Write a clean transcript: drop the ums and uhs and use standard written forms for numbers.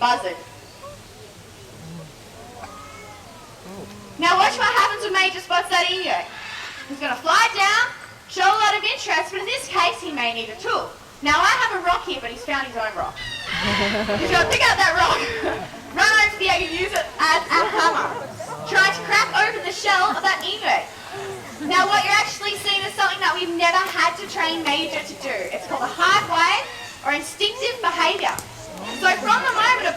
buzzard. Now watch what happens when Major spots that ego. He's going to fly down, show a lot of interest, but in this case he may need a tool. Now I have a rock here, but he's found his own rock. He's going to pick up that rock, run over to the egg and use it as a hammer, trying to crack open the shell of that ego. Now what you're actually seeing is something that we've never had to train Major to do. It's called a hardwired or instinctive behaviour. So from the moment a